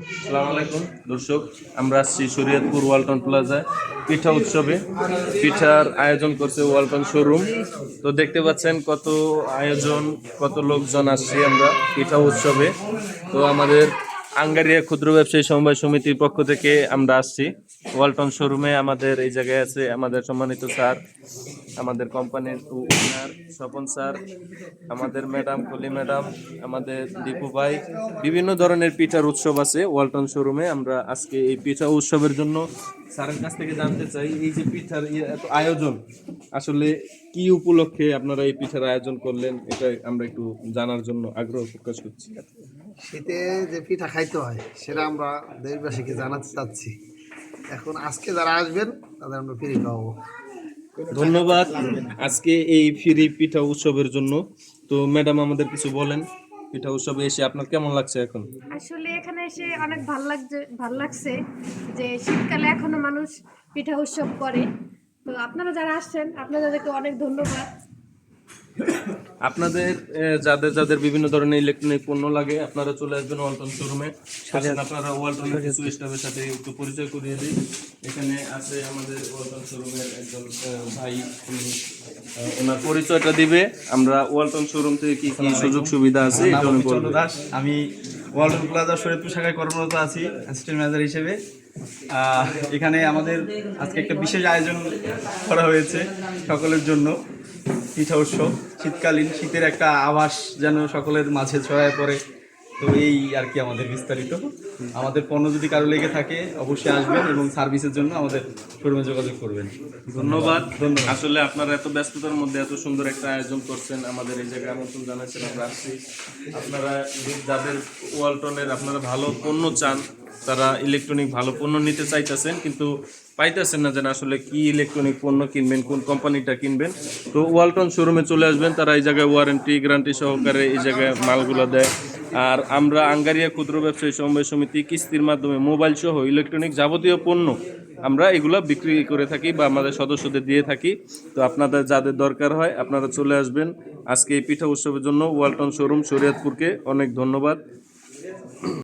আসসালামু আলাইকুম দর্শক, আমরা আসছি শরীয়তপুর ওয়ালটন প্লাজায় পিঠা উৎসবে। পিঠার আয়োজন করছে ওয়ালটন শোরুম। তো দেখতে পাচ্ছেন কত আয়োজন, কত লোকজন আসছে আমরা পিঠা উৎসবে। তো আমাদের আঙ্গারিয়া ক্ষুদ্র ব্যবসায়ী সমবায় সমিতির পক্ষ থেকে আমরা আসছি ওয়ালটন শোরুমে। আমাদের এই জায়গায় আছে আমাদের সম্মানিত স্যার, আমাদের কোম্পানির ওনার স্বপন স্যার, আমাদের ম্যাডাম কলি ম্যাডাম, আমাদের দীপু ভাই। বিভিন্ন ধরনের পিঠার উৎসব আছে ওয়ালটন শোরুমে। আমরা আজকে এই পিঠা উৎসবের জন্য স্যারের কাছ থেকে জানতে চাই, এই যে পিঠার এত আয়োজন আসলে কি উপলক্ষে আপনারা এই পিঠার আয়োজন করলেন, এটা আমরা একটু জানার জন্য আগ্রহ প্রকাশ করছি। শীতে যে পিঠা খাইতে হয় সেটা আমরা দেশবাসীকে জানাতে চাচ্ছি। এখন আজকে যারা আসবেন তাদের আমরা ফ্রি খাওয়াবো। ধন্যবাদ আজকে এই ফ্রি পিঠা উৎসবের জন্য। তো ম্যাডাম আমাদের কিছু বলেন, পিঠা উৎসবে এসে আপনার কেমন লাগছে এখন? আসলে এখানে এসে অনেক ভালো লাগছে যে শীতকালে এখনো মানুষ পিঠা উৎসব করে। তো আপনারা যারা আসছেন আপনাদেরকে অনেক ধন্যবাদ। আপনাদের যাদের যাদের বিভিন্ন ধরনের ইলেকট্রনিক পণ্য লাগে আপনারা চলে আসবেন ওয়ালটন শোরুমে। আপনারা ওয়ালটনের কিছু স্টাফের সাথে একটু পরিচয় করিয়ে দিই। এখানে আছে আমাদের ওয়ালটন শোরুমের একজন ভাই, উনি ওনার পরিচয়টা দিবে। আমরা ওয়ালটন শোরুম থেকে কি কি সুযোগ সুবিধা আছে এটা উনি বলবেন। দাস, আমি ওয়ালটন প্লাজা শরীয়তপুর শাখায় কর্মরত আছি অ্যাসিস্ট্যান্ট ম্যানেজার হিসেবে। এখানে আমাদের আজকে একটা বিশেষ আয়োজন করা হয়েছে সকলের জন্য। পিঠা উৎসব, শীতকালীন শীতের একটা আভাস যেন সকলের মাঝে ছড়ায় পড়ে। তো এই আর কি আমাদের বিস্তারিত। আমাদের পণ্য যদি কারো লেগে থাকে অবশ্যই আসবেন এবং সার্ভিসের জন্য আমাদের শোরুমে যোগাযোগ করবেন। ধন্যবাদ। আসলে আপনারা এত ব্যস্ততার মধ্যে এত সুন্দর একটা আয়োজন করছেন, আমাদের এই জায়গায় আমন্ত্রণ জানাচ্ছেন, আমরা আসছি। আপনারা যাদের ওয়ালটনের আপনারা ভালো পণ্য চান, তারা ইলেকট্রনিক ভালো পণ্য নিতে চাইতেছেন কিন্তু পাইতেছেন না যেন আসলে কি ইলেকট্রনিক পণ্য কিনবেন, কোন কোম্পানিটা কিনবেন, তো ওয়ালটন শোরুমে চলে আসবেন। তারা এই জায়গায় ওয়ারেন্টি গ্যারান্টি সহকারে এই জায়গায় মালগুলো দেয়। আর আমরা আঙ্গারিয়া ক্ষুদ্র ব্যবসায়ী সমবায় সমিতি কিস্তির মাধ্যমে মোবাইল সহ ইলেকট্রনিক যাবতীয় পণ্য আমরা এগুলো বিক্রি করে থাকি বা আমাদের সদস্যদের দিয়ে থাকি। তো আপনাদের যাদের দরকার হয় আপনারা চলে আসবেন আজকে এই পিঠা উৎসবের জন্য ওয়ালটন শোরুম শরীয়তপুরকে অনেক ধন্যবাদ।